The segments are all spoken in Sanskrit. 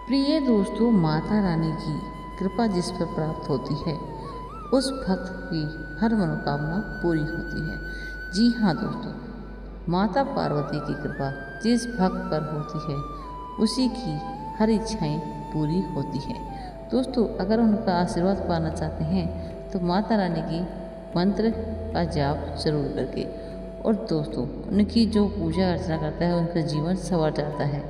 प्रिय दोस्तों, माता रानी की कृपा जिस पर प्राप्त होती है उस भक्त की हर मनोकामना पूरी होती है। जी हाँ दोस्तों, माता पार्वती की कृपा जिस भक्त पर होती है उसी की हर इच्छाएं पूरी होती है। दोस्तों, अगर उनका आशीर्वाद पाना चाहते हैं तो माता रानी की मंत्र का जाप जरूर करके, और दोस्तों उनकी जो पूजा अर्चना करता है उनका जीवन संवर जाता है,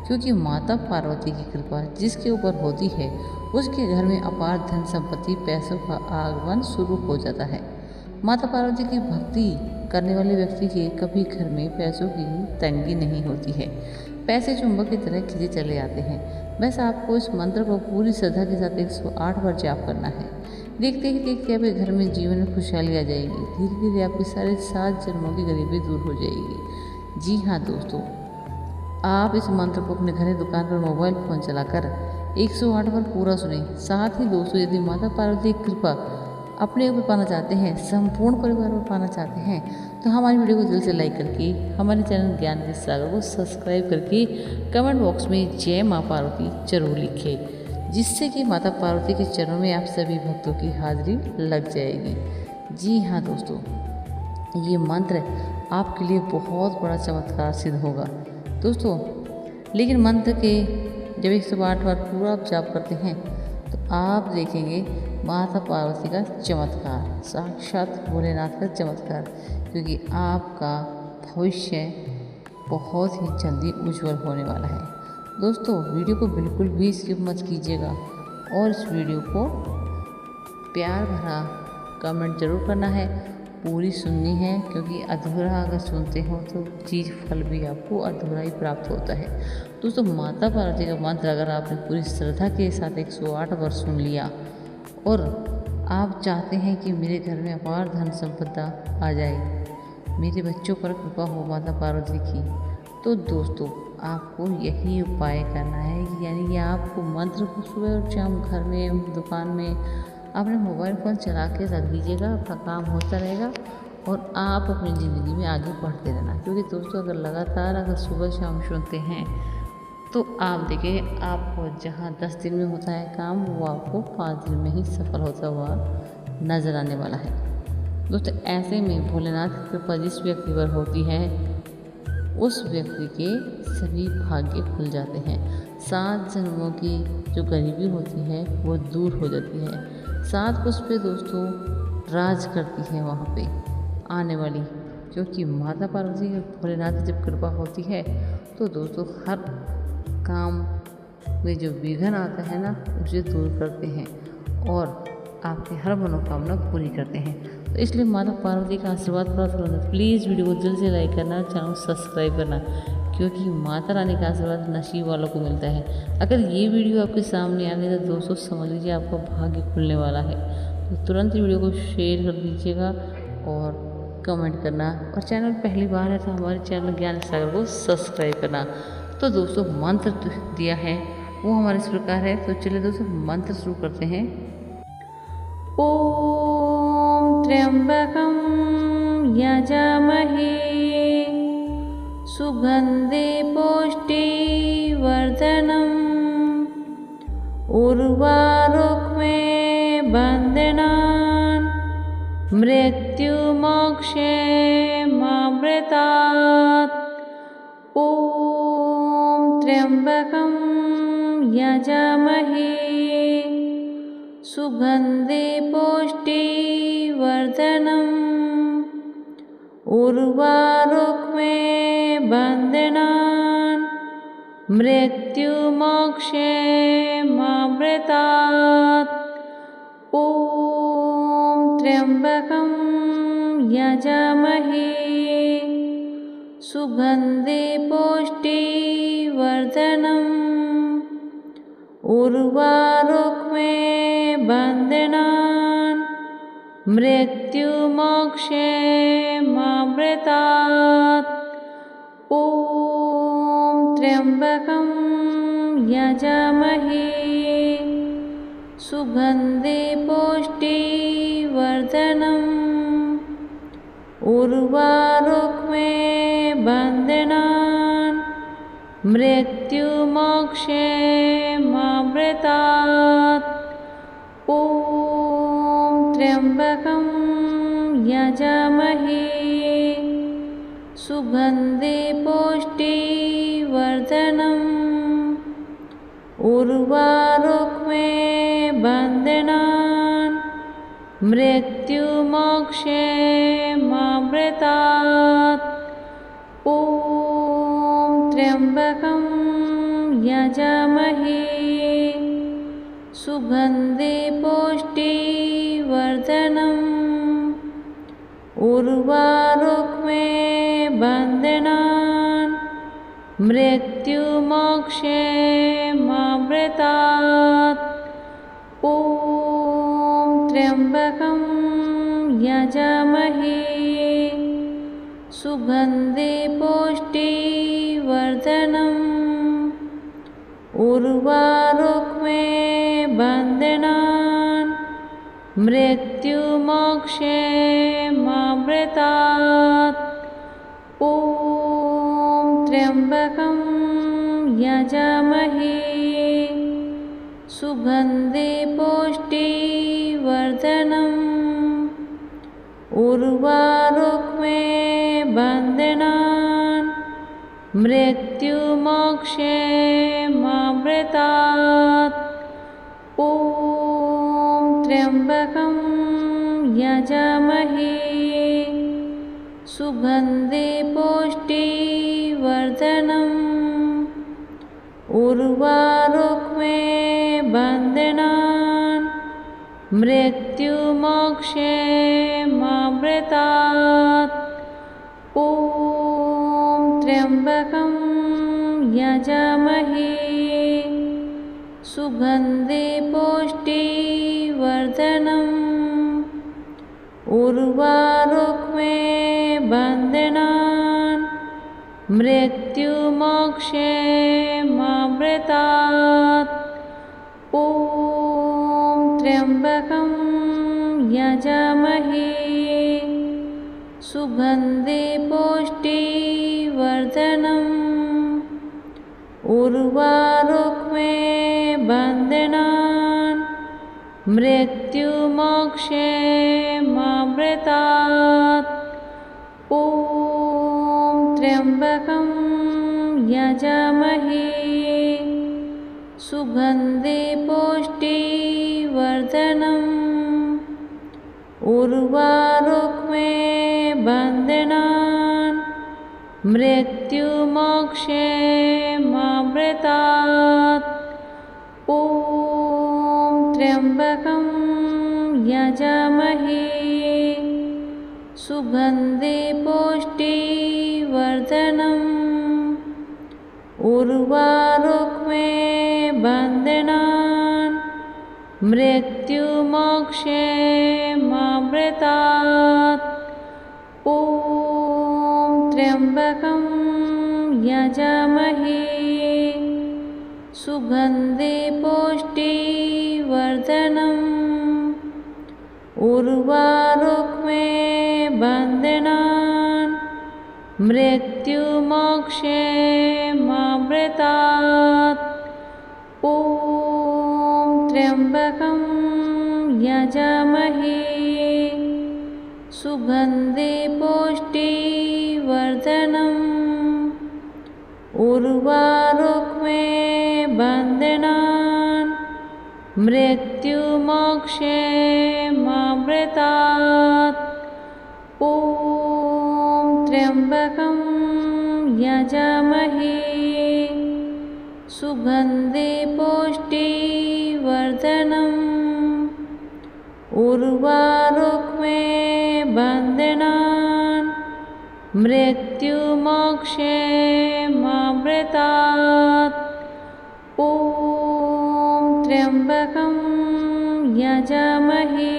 क्योंकि माता पार्वती की कृपा जिसके ऊपर होती है उसके घर में अपार धन संपत्ति पैसों का आगमन शुरू हो जाता है। माता पार्वती की भक्ति करने वाले व्यक्ति के कभी घर में पैसों की तंगी नहीं होती है। पैसे चुंबक की तरह खींचे चले आते हैं। बस आपको इस मंत्र को पूरी श्रद्धा के साथ 108 बार जाप करना है। देखते ही देखते आपके घर में जीवन में खुशहाली आ जाएगी। धीरे धीरे आपकी सारे 7 जन्मों की गरीबी दूर हो जाएगी। जी हाँ दोस्तों, आप इस मंत्र को अपने घर दुकान पर मोबाइल फ़ोन चलाकर 108 बार पूरा सुनें। साथ ही दोस्तों, यदि माता पार्वती की कृपा अपने ऊपर पाना चाहते हैं, संपूर्ण परिवार पर पाना चाहते हैं, तो हमारी वीडियो को दिल से लाइक करके हमारे चैनल ज्ञान के सागर को सब्सक्राइब करके कमेंट बॉक्स में जय माँ पार्वती जरूर लिखें, जिससे कि माता पार्वती के चरणों में आप सभी भक्तों की हाजिरी लग जाएगी। जी हाँ दोस्तों, ये मंत्र आपके लिए बहुत बड़ा चमत्कार सिद्ध होगा दोस्तों। लेकिन मंत्र के जब 108 बार पूरा आप जाप करते हैं तो आप देखेंगे माता पार्वती का चमत्कार, साक्षात भोलेनाथ का चमत्कार, क्योंकि आपका भविष्य बहुत ही जल्दी उज्जवल होने वाला है। दोस्तों, वीडियो को बिल्कुल भी स्किप मत कीजिएगा और इस वीडियो को प्यार भरा कमेंट जरूर करना है, पूरी सुननी है, क्योंकि अधूरा अगर सुनते हो तो चीज़ फल भी आपको अधूरा ही प्राप्त होता है। दोस्तों, माता पार्वती का मंत्र अगर आपने पूरी श्रद्धा के साथ 108 बार सुन लिया और आप चाहते हैं कि मेरे घर में अपार धन संपदा आ जाए, मेरे बच्चों पर कृपा हो माता पार्वती की, तो दोस्तों आपको यही उपाय करना है। यानी कि आपको मंत्र को सुबह और शाम घर में दुकान में अपने मोबाइल फ़ोन चला के रख दीजिएगा, आपका काम होता रहेगा और आप अपनी ज़िंदगी में आगे बढ़ते रहना। क्योंकि दोस्तों, अगर लगातार अगर सुबह शाम सुनते हैं तो आप देखिए, आपको जहाँ 10 दिन में होता है काम, वो आपको 5 दिन में ही सफल होता हुआ नजर आने वाला है। दोस्तों, ऐसे में भोलेनाथ की कृपा जिस व्यक्ति पर होती है उस व्यक्ति के सभी भाग्य खुल जाते हैं। 7 जन्मों की जो गरीबी होती है वो दूर हो जाती है। 7 पुष्प पे दोस्तों राज करती है वहाँ पे आने वाली, क्योंकि माता पार्वती भोलेनाथ की जब कृपा होती है तो दोस्तों हर काम में जो विघ्न आता है ना, उसे दूर करते हैं और आपकी हर मनोकामना पूरी करते हैं। तो इसलिए माता पार्वती का आशीर्वाद प्राप्त करना, प्लीज़ वीडियो को दिल से लाइक करना, चैनल सब्सक्राइब करना, क्योंकि माता रानी का आशीर्वाद नसीब वालों को मिलता है। अगर ये वीडियो आपके सामने आ गई तो दोस्तों समझ लीजिए आपका भाग्य खुलने वाला है। तो तुरंत वीडियो को शेयर कर दीजिएगा और कमेंट करना, और चैनल पहली बार है तो हमारे चैनल ज्ञान सागर को सब्सक्राइब करना। तो दोस्तों, मंत्र दिया है वो हमारे इस प्रकार है। तो चलिए दोस्तों, मंत्र शुरू करते हैं। ओम त्र्यंबकं यजामहे सुगंधे पुष्टिवर्धनम् उर्वारुक्मे बन्धनान् मृत्युमोक्षे मामृतात्। ओम त्र्यंबकं यजामहे सुगंधे पुष्टिवर्धनम् उर्वारुक्मे बन्धनान् मृत्युमोक्षे मामृतात्। ओम त्र्यंबकं यजामहे सुगंधे पुष्टिवर्धनम् उर्वारुक्मे बन्धनान् मृत्युमोक्षे मामृतात्। ओम त्र्यंबकं यजामहे सुगंधे पुष्टिवर्धनम् उर्वारुक्मे बन्धनान् मृत्युमोक्षेमामृतात्। ॐ त्र्यम्बकं यजामहे सुगन्धे पुष्टिवर्धनम् उर्वारुक्मे बन्धनान् मृत्युमोक्षेमामृतात्। ॐ त्र्यम्बकं यजामहे सुगन्धे पुष्टिवर्धनम् उर्वारुक्मे बन्धनान् मृत्युमोक्षेमामृतात्। ॐ त्र्यम्बकं यजामहे सुगन्धे पुष्टिवर्धनम् उर्वारुक्मे बन्धनान् मृत्युमोक्षेमामृतात्। ॐ त्र्यम्बकं यजामहे सुगन्धे पुष्टिवर्धनम् उर्वारुक्मे बन्धनान् मृत्युमोक्षेमामृतात्। ॐ त्र्यम्बकं यजामहे सुगन्धे पुष्टिवर्धनम् उर्वारुक्मे बन्धनान् मृत्युमोक्षेमामृतात्। ॐ त्र्यम्बकं यजामहे सुगन्धे पुष्टिवर्धनम् उर्वारुक्मे बन्धनान् मृत्युमोक्षेमामृतात्। ॐ त्र्यम्बकं यजामहे सुगन्धे पुष्टिवर्धनम् उर्वारुक्मे बन्धनान् मृत्युमोक्षेमामृतात्। ॐ त्र्यम्बकं यजामहे सुगन्धे पुष्टिवर्धनम् उर्वारुक्मे बन्धनान् मृत्युमोक्षेमामृतात्। ॐ त्र्यम्बकं यजामहे सुगन्धे पुष्टिवर्धनम् उर्वारुक्मे बन्धनान् मृत्युमोक्षेमामृतात्। ॐ त्र्यम्बकं यजामहे सुगन्धे पुष्टिवर्धनम् उर्वारुक्मे बन्धनान् मृत्युमोक्षेमामृतात्। ॐ त्र्यम्बकं यजामहे सुगन्धे पुष्टिवर्धनम् उर्वारुक्मे बन्धनान् मृत्युमोक्षेमामृतात्। ॐ त्र्यम्बकं यजामहे सुगन्धे पुष्टिवर्धनम् उर्वारुक्मे बन्धनान् मृत्युमोक्षेमामृतात्। ॐ त्र्यम्बकं यजामहे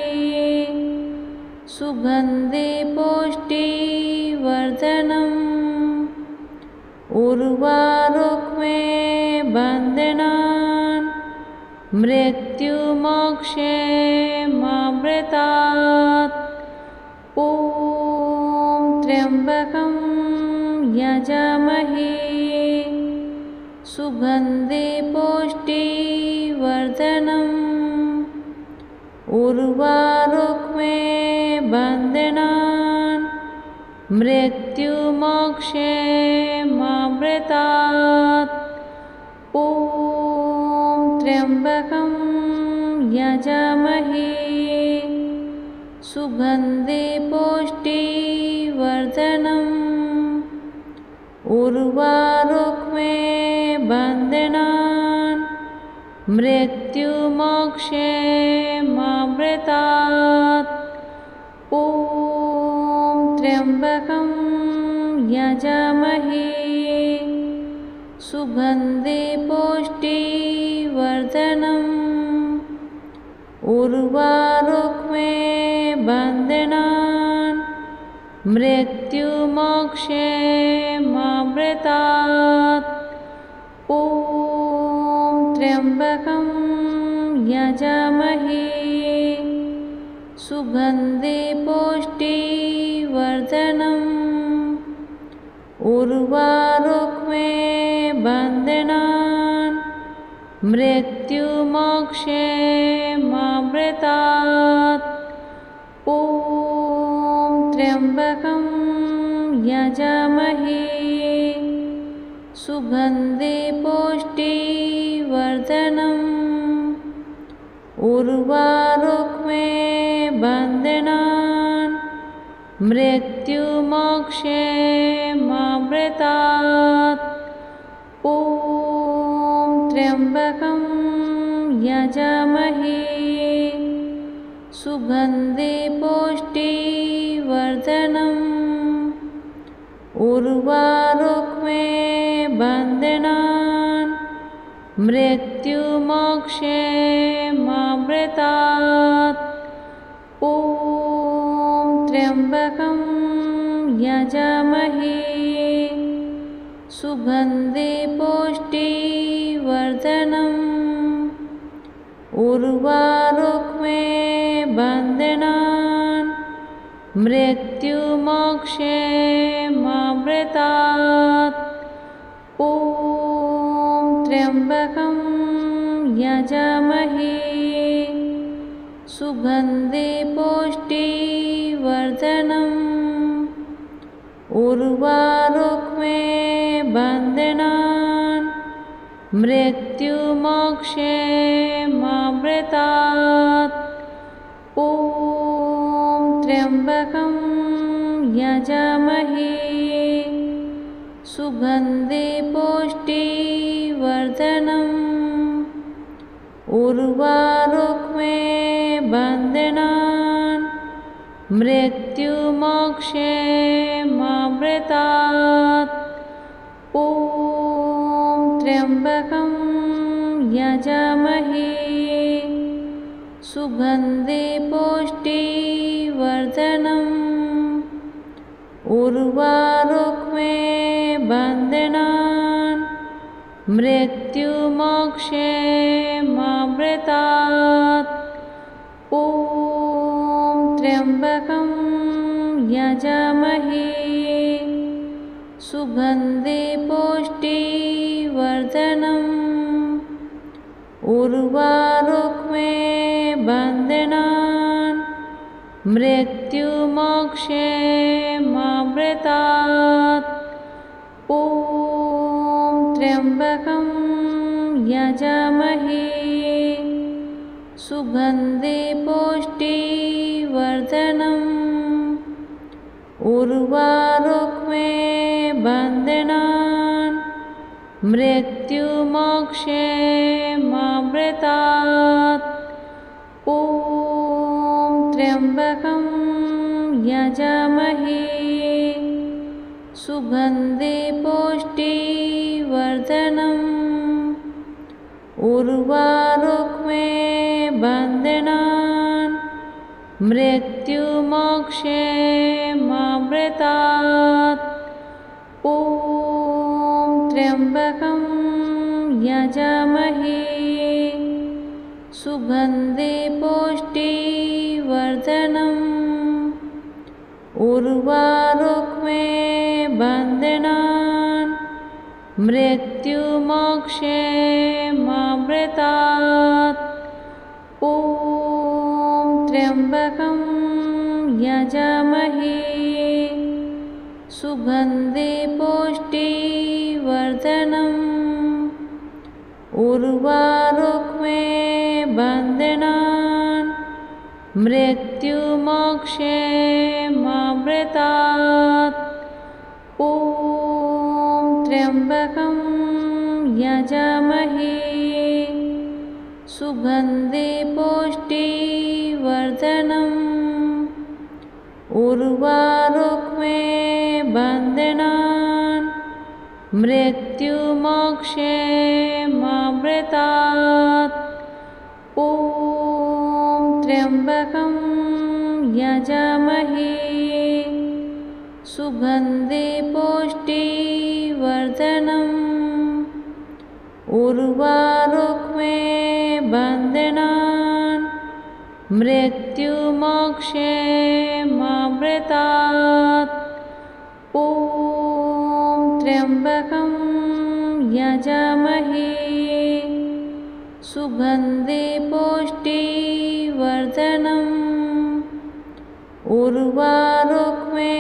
सुगन्धे पुष्टिवर्धनम् उर्वारुक्मे बन्धनान् मृत्युमोक्षेमामृतात्। ॐ त्र्यम्बकं यजामहे सुगन्धे पुष्टिवर्धनम् उर्वारुक्मे बन्धनान् मृत्युमोक्षे मामृतात्। ॐ त्र्यम्बकं यजामहे सुगन्धे पुष्टिवर्धनम् उर्वारुक्मे बन्धनान् मृत्युमोक्षे मामृतात्। ॐ त्र्यम्बकं यजामहे सुगन्धे पुष्टिवर्धनम् उर्वारुक्मे बन्धनान् मृत्युमोक्षे मामृतात्। ॐ त्र्यम्बकं यजामहे सुगन्धे पुष्टिवर्धनम् उर्वारुक्मे बन्धनान् मृत्युमोक्षे मामृतात्। ॐ त्र्यम्बकं यजामहे सुगन्धे पुष्टिवर्धनम् उर्वारुक्मे बन्धनान् मृत्युमोक्षे मामृतात्। ॐ त्र्यम्बकं यजामहे सुगन्धे पुष्टिवर्धनम् उर्वारुक्मे बन्धनान् मृत्युमोक्षे मामृतात्। ॐ त्र्यम्बकं यजामहे सुगन्धे पुष्टिवर्धनम् उर्वारुक्मे बन्धनान् मृत्युमोक्षे मामृतात्। ॐ त्र्यम्बकं यजामहे सुगन्धे पुष्टिवर्धनम् उर्वारुक्मे बन्धनान् मृत्युमोक्षे मामृतात्। ॐ त्र्यम्बकं यजामहे सुगन्धे पुष्टिवर्धनम् उर्वारुक्मे बन्धनान् मृत्युमोक्षे मामृतात्। ॐ त्र्यम्बकं यजामहे सुगन्धे पुष्टिवर्धनम् उर्वारुक्मे बन्धनान् मृत्युमोक्षे मामृतात्। ॐ त्र्यम्बकं यजामहे सुगन्धे पुष्टिवर्धनम् उर्वारुक्मे बन्धनान् मृत्युमोक्षे मामृतात्। ॐ त्र्यम्बकं यजामहे सुगन्धे पुष्टिवर्धनम् उर्वारुक्मे बन्धनान् मृत्युमोक्षे मामृतात्। ॐ त्र्यम्बकं यजामहे सुगन्धे पुष्टिवर्धनम् उर्वारुक्मे बन्धनान् मृत्युमोक्षे मामृतात्। ॐ त्र्यम्बकं यजामहे सुगन्धे पुष्टिवर्धनम् उर्वारुक्मे बन्धनान् मृत्युमोक्षेमामृतात्। ॐ त्र्यम्बकं यजामहे सुगन्धे पुष्टिवर्धनम्। उर्वारुक्मे बन्धनान् मृत्युमोक्षेमामृतात्। ॐ त्र्यम्बकं यजामहे सुगन्धे पुष्टिवर्धनम्। उर्वारुक्मे बन्धनान् मृत्युमोक्षेमामृतात्। ॐ त्र्यम्बकं यजामहे सुगन्धे पुष्टिवर्धनम्। उर्वारुक्मे बन्धनान् मृत्युमोक्षेमामृतात्। ॐ त्र्यम्बकं यजामहे सुगन्धे पुष्टिवर्धनम्। उर्वारुक्मे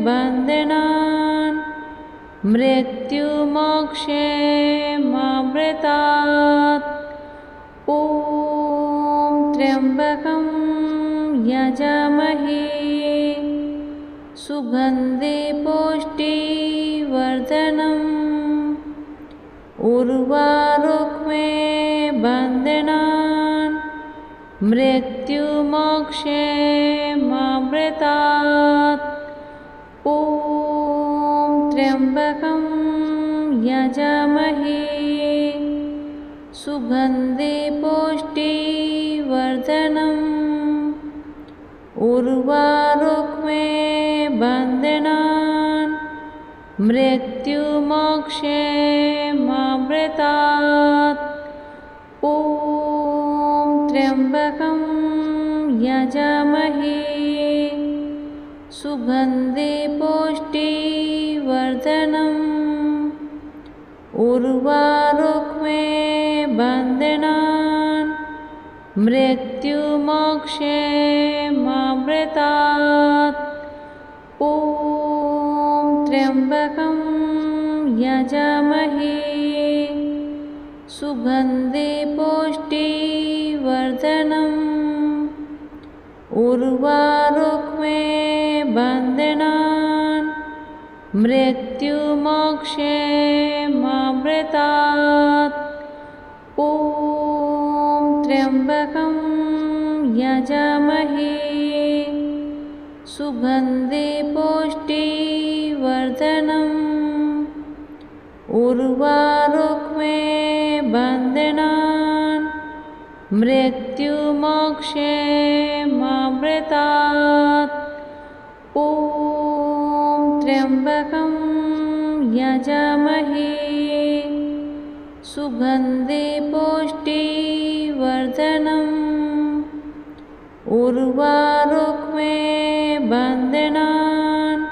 बन्धनान् मृत्युमोक्षेमामृतात्। ॐ त्र्यम्बकं यजामहे सुगन्धे पुष्टिवर्धनम्। उर्वारुक्मे बन्धनान् मृत्युमोक्षेमामृतात्। ॐ त्र्यम्बकं यजामहे सुगन्धे पुष्टिवर्धनम्। उर्वारुक्मे बन्धनान् मृत्युमोक्षेमामृतात्। ॐ त्र्यम्बकं यजामहे सुगन्धे पुष्टिवर्धनम्। उर्वारुक्मे बन्धनान् मृत्युमोक्षेमामृतात्। ॐ त्र्यम्बकं यजामहे सुगन्धे पुष्टिवर्धनम्। उर्वारुक्मे बन्धनान् मृत्युमोक्षेमामृतात्। ॐ त्र्यम्बकं यजामहे सुगन्धे पुष्टिवर्धनम्। उर्वारुक्मे बन्धनान् मृत्युमोक्षेमामृतात्। ॐ त्र्यम्बकं यजामहे सुगन्धे पुष्टिवर्धनम्। उर्वारुक्मे बन्धनान्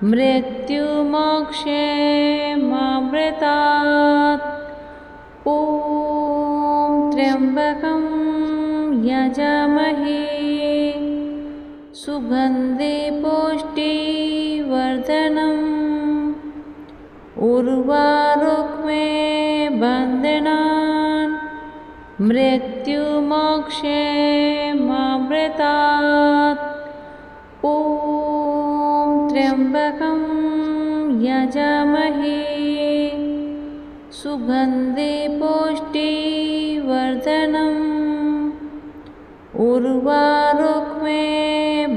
मृत्युमोक्षेमामृतात्। ॐ त्र्यम्बकं यजामहे सुगन्धे पुष्टिवर्धनम्। उर्वारुक्मे बन्धनान् मृत्युमोक्षेमामृतात्। ॐ त्र्यम्बकं यजामहे सुगन्धे पुष्टिवर्धनम्। उर्वारुक्मे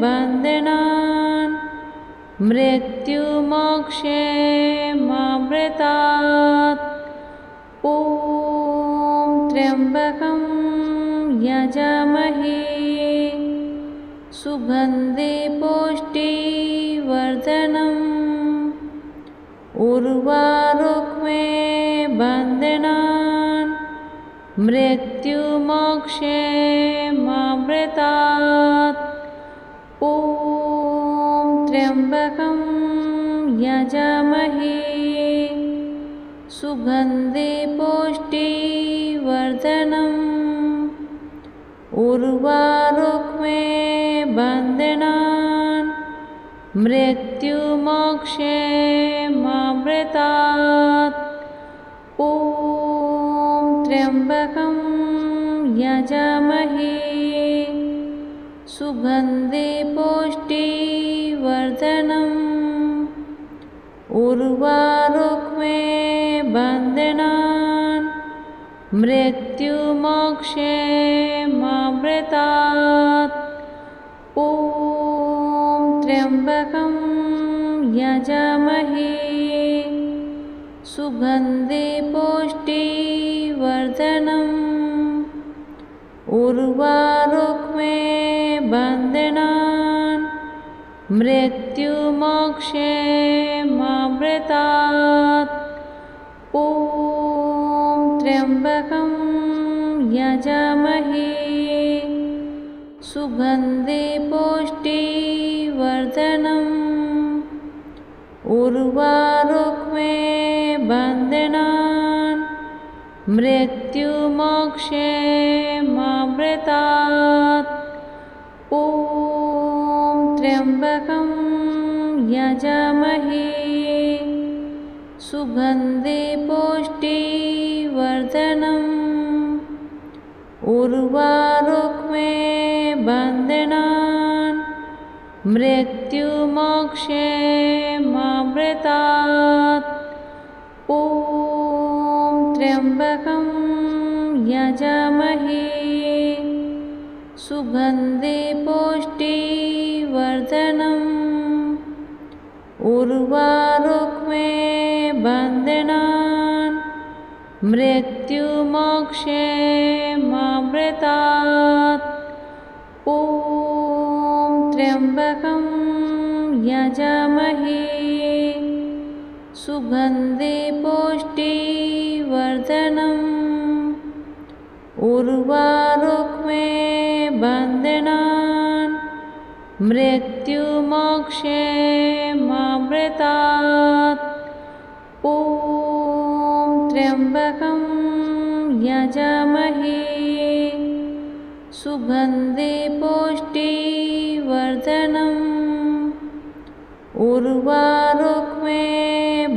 बन्धनान् मृत्युमोक्षेमामृतात्। ॐ त्र्यम्बकं यजामहे सुगन्धे पुष्टिवर्धनम्। उर्वारुक्मे बन्धनान् मृत्युमोक्षेमामृतात्। ॐ त्र्यम्बकं यजामहे सुगन्धे पुष्टिवर्धनम् उर्वारुक्मे बन्धनान् मृत्युमोक्षे मामृतात्। ॐ त्र्यम्बकं यजामहे सुगन्धे पुष्टिवर्धनम् उर्वारुक्मे बन्धनान् मृत्युमोक्षे मामृतात्। ॐ त्र्यम्बकं यजामहे सुगन्धे पुष्टिवर्धनम् उर्वारुक्मे बन्धनान् मृत्युमोक्षे मामृतात्। ॐ त्र्यम्बकं यजामहे सुगन्धे पुष्टिवर्धनम् उर्वारुक्मे बन्धनान् मृत्युमोक्षे मामृतात्। ॐ त्र्यम्बकं यजामहे सुगन्धे पुष्टिवर्धनम् उर्वारुक्मे बन्धनान् मृत्युमोक्षे मामृतात्। ॐ त्र्यम्बकं यजामहे सुगन्धे पुष्टिवर्धनम् उर्वारुक्मे बन्धनान् मृत्युमोक्षे मामृतात्। ॐ त्र्यम्बकं यजामहे सुगन्धे पुष्टिवर्धनम् उर्वारुक्मे बन्धनान् मृत्युमोक्षे मामृतात्। ॐ त्र्यम्बकं यजामहे सुगन्धे पुष्टिवर्धनम् उर्वारुक्मे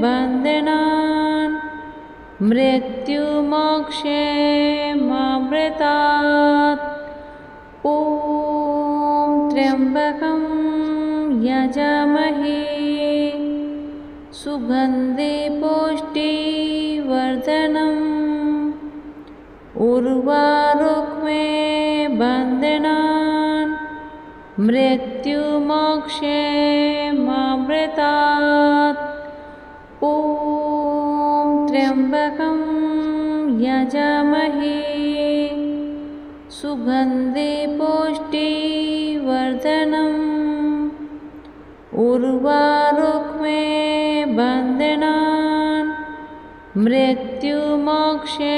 बन्धनान् मृत्युमोक्षे मामृतात्। ॐ त्र्यम्बकं यजामहे सुगन्धे पुष्टिवर्धनम् उर्वारुक्मे बन्धनान् मृत्युमोक्षे मामृतात्। ॐ त्र्यम्बकं यजामहे सुगन्धे पुष्टिवर्धनम् उर्वारुक्मे बन्धनान् मृत्युमोक्षे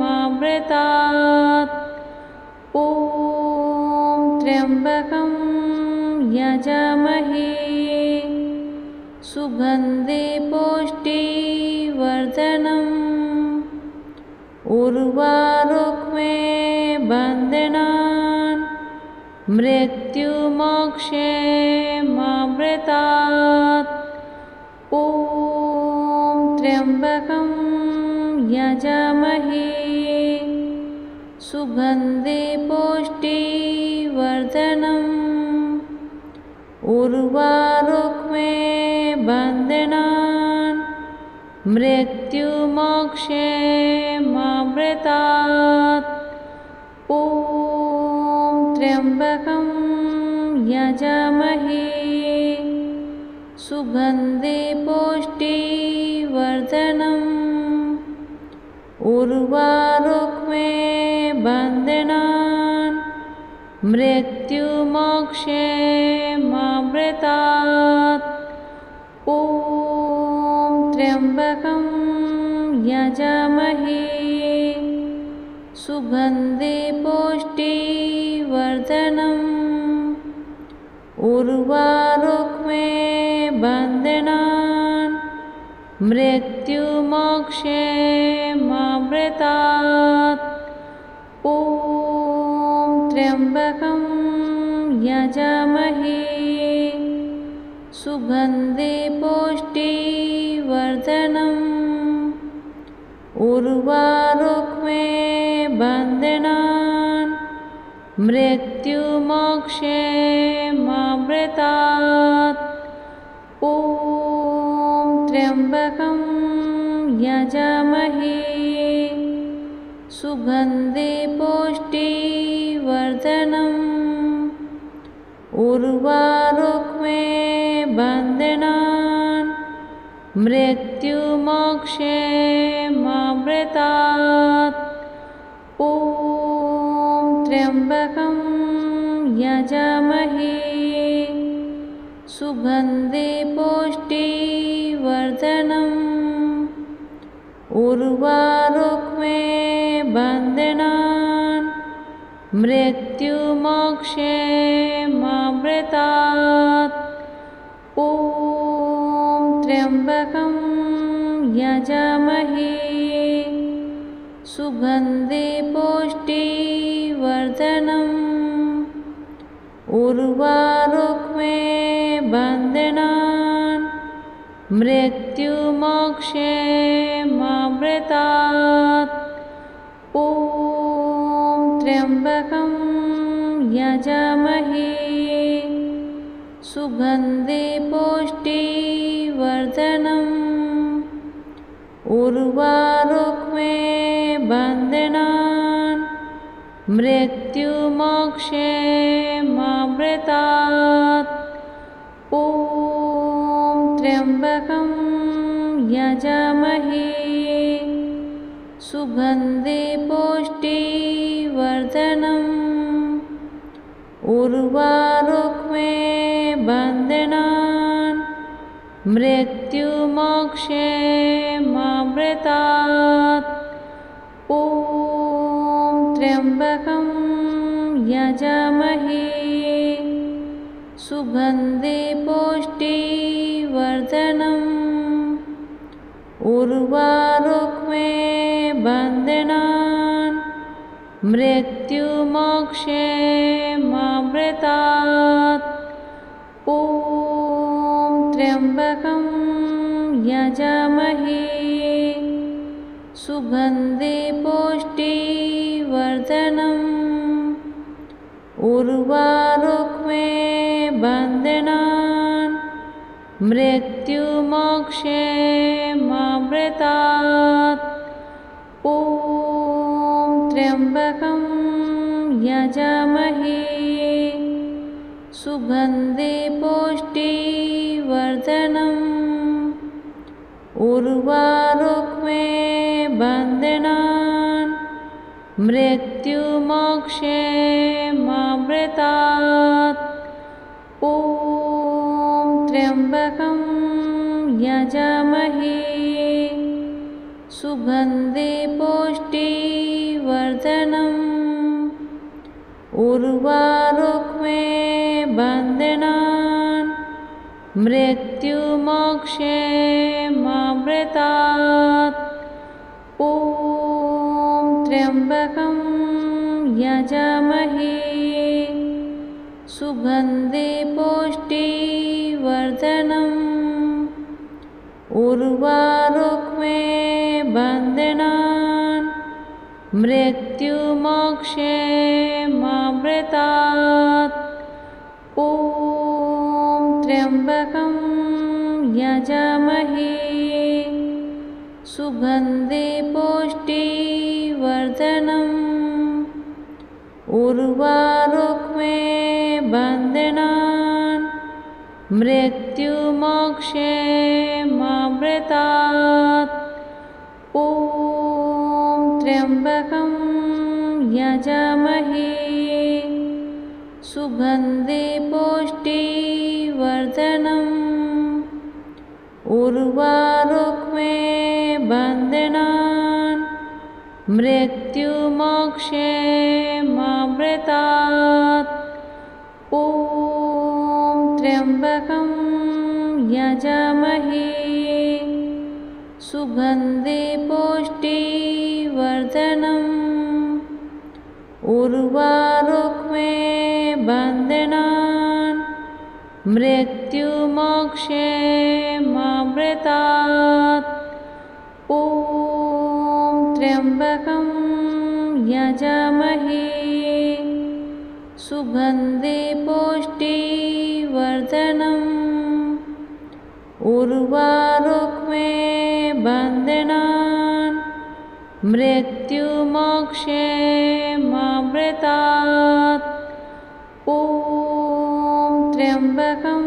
मामृतात्। ॐ त्र्यम्बकं यजामहे सुगन्धे पुष्टिवर्धनम् उर्वारुक्मे बन्धनान् मृत्युमोक्षे मामृतात्। ॐ त्र्यम्बकं यजामहे सुगन्धे पुष्टिवर्धनम् उर्वारुक्मे बन्धनान् मृत्युमोक्षे मामृतात्। ॐ त्र्यम्बकं यजामहे सुगन्धे पुष्टिवर्धनम् उर्वारुक्मे बन्धनान् मृत्युमोक्षे मामृतात्। ॐ त्र्यम्बकं यजामहे सुगन्धे पुष्टिवर्धनम् उर्वारुक्मे बन्धनान् मृत्युमोक्षेमामृतात्। ॐ त्र्यम्बकं यजामहे सुगन्धे पुष्टिवर्धनम्। उर्वारुक्मे बन्धनान् मृत्युमोक्षेमामृतात्। ॐ त्र्यम्बकं यजामहे सुगन्धे पुष्टिवर्धनम्। उर्वारुक्मे बन्धनान् मृत्युमोक्षेमामृतात्। ॐ त्र्यम्बकं यजामहे सुगन्धे पुष्टिवर्धनम्। उर्वारुक्मे बन्धनान् मृत्युमोक्षेमामृतात्। ॐ त्र्यम्बकं यजामहे सुगन्धे पुष्टिवर्धनम्। उर्वारुक्मे बन्धनान् मृत्युमोक्षेमामृतात्। ॐ त्र्यम्बकं यजामहे सुगन्धे पुष्टिवर्धनम्। उर्वारुक्मे बन्धनान् मृत्युमोक्षेमामृतात्। ॐ त्र्यम्बकं यजामहे सुगन्धे पुष्टिवर्धनम्। उर्वारुक्मे बन्धनान् मृत्युमोक्षेमामृतात्। ॐ त्र्यम्बकं यजामहे सुगन्धे पुष्टिवर्धनम्। उर्वारुक्मे बन्धनान् मृत्युमोक्षेमामृतात्। ॐ त्र्यम्बकं यजामहे सुगन्धे पुष्टिवर्धनम्। उर्वारुक्मे बन्धनान् मृत्युमोक्षेमामृतात्। ॐ त्र्यम्बकं यजामहे सुगन्धे पुष्टिवर्धनम्। उर्वारुक्मे बन्धनान् मृत्युमोक्षेमामृतात्। ॐ त्र्यम्बकं यजामहे सुगन्धे पुष्टिवर्धनम्। उर्वारुक्मे बन्धनान् मृत्युमोक्षेमामृतात्। ॐ त्र्यम्बकं यजामहे सुगन्धे पुष्टिवर्धनम्। उर्वारुक्मे बन्धनान् मृत्युमोक्षेमामृतात्। ॐ त्र्यम्बकं यजामहे सुगन्धे पुष्टिवर्धनम्। उर्वारुक्मे बन्धनान् मृत्युमोक्षेमामृतात्। ॐ त्र्यम्बकं यजामहे सुगन्धे पुष्टिवर्धनम्। उर्वारुक्मे बन्धनान् मृत्युमोक्षेमामृतात्। ॐ त्र्यम्बकं यजामहे सुगन्धे पुष्टिवर्धनम् उर्वारुक्मे बन्धनान् मृत्युमोक्षे मामृतात्। ॐ त्र्यम्बकं यजामहे सुगन्धे पुष्टिवर्धनम् उर्वारुक्मे बन्धनान् मृत्युमोक्षे मामृतात्। ॐ त्र्यम्बकं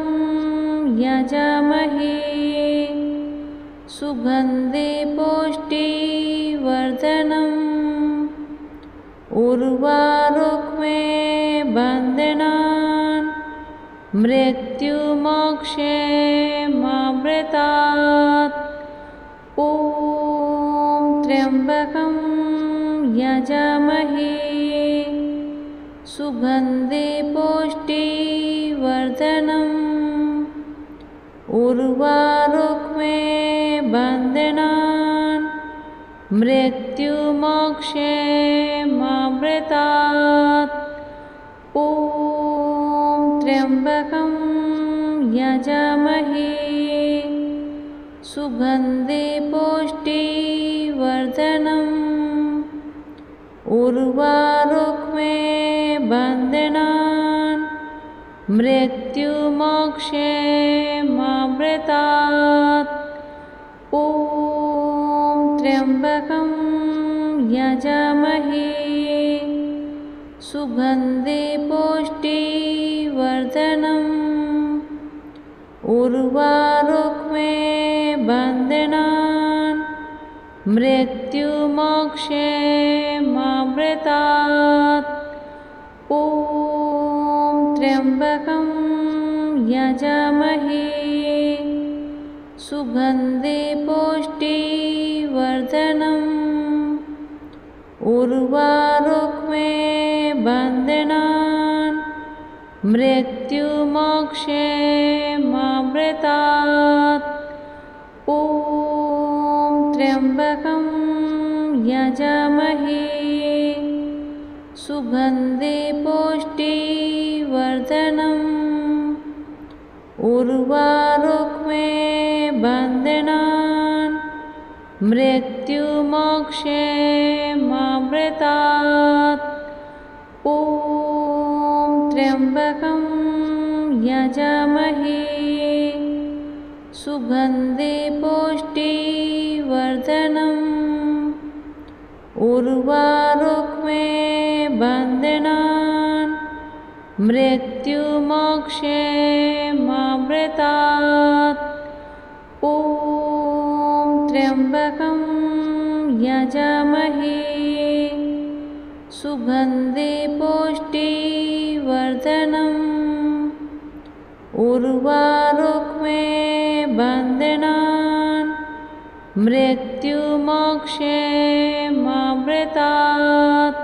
यजामहे सुगन्धे पुष्टिवर्धनम् उर्वारुक्मे बन्धनान् मृत्युमोक्षे मामृतात्। ॐ त्र्यम्बकं यजामहे सुगन्धे पुष्टिवर्धनम् उर्वारुक्मे बन्धनान् मृत्युमोक्षे मामृतात्। ॐ त्र्यम्बकं यजामहे सुगन्धे पुष्टिवर्धनम् उर्वारुक्मे बन्धनान् मृत्युमोक्षे मामृतात्। ॐ त्र्यम्बकं यजामहे सुगन्धे पुष्टिवर्धनम् उर्वारुक्मे बन्धनान् मृत्युमोक्षे मामृतात्। ॐ त्र्यम्बकं यजामहे सुगन्धे पुष्टिवर्धनम् उर्वारुक्मे बन्धनान् मृत्युमोक्षे मामृतात्। ॐ त्र्यम्बकं यजामहे सुगन्धे पुष्टिवर्धनम् उर्वारुक्मे बन्धनान् मृत्युमोक्षे मामृतात्। ॐ त्र्यम्बकं यजामहे सुगन्धे पुष्टिवर्धनम् उर्वारुक्मे बन्धनान् मृत्युमोक्षे मामृतात्। ॐ त्र्यम्बकं यजामहे सुगन्धे पुष्टिवर्धनम् उर्वारुक्मे बन्धनान् मृत्युमोक्षे मामृतात्।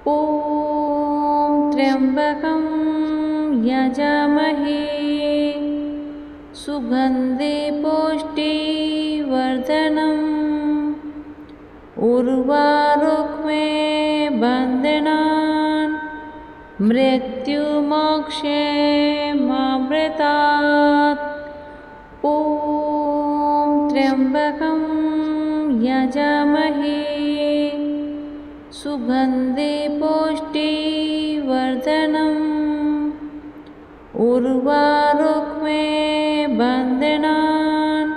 ॐ त्र्यम्बकं यजामहे सुगन्धे पुष्टिवर्धनम् उर्वारुक्मे बन्धनान् मृत्युमोक्षे मामृतात्। ॐ त्र्यम्बकं यजामहे सुगन्धे पुष्टिवर्धनम् उर्वारुक्मे बन्धनान्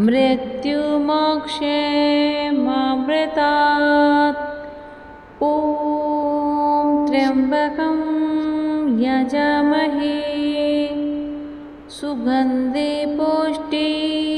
मृत्युमोक्षे मामृतात्। ॐ त्र्यम्बकं यजामहे सुगन्धे पुष्टिवर्धनम्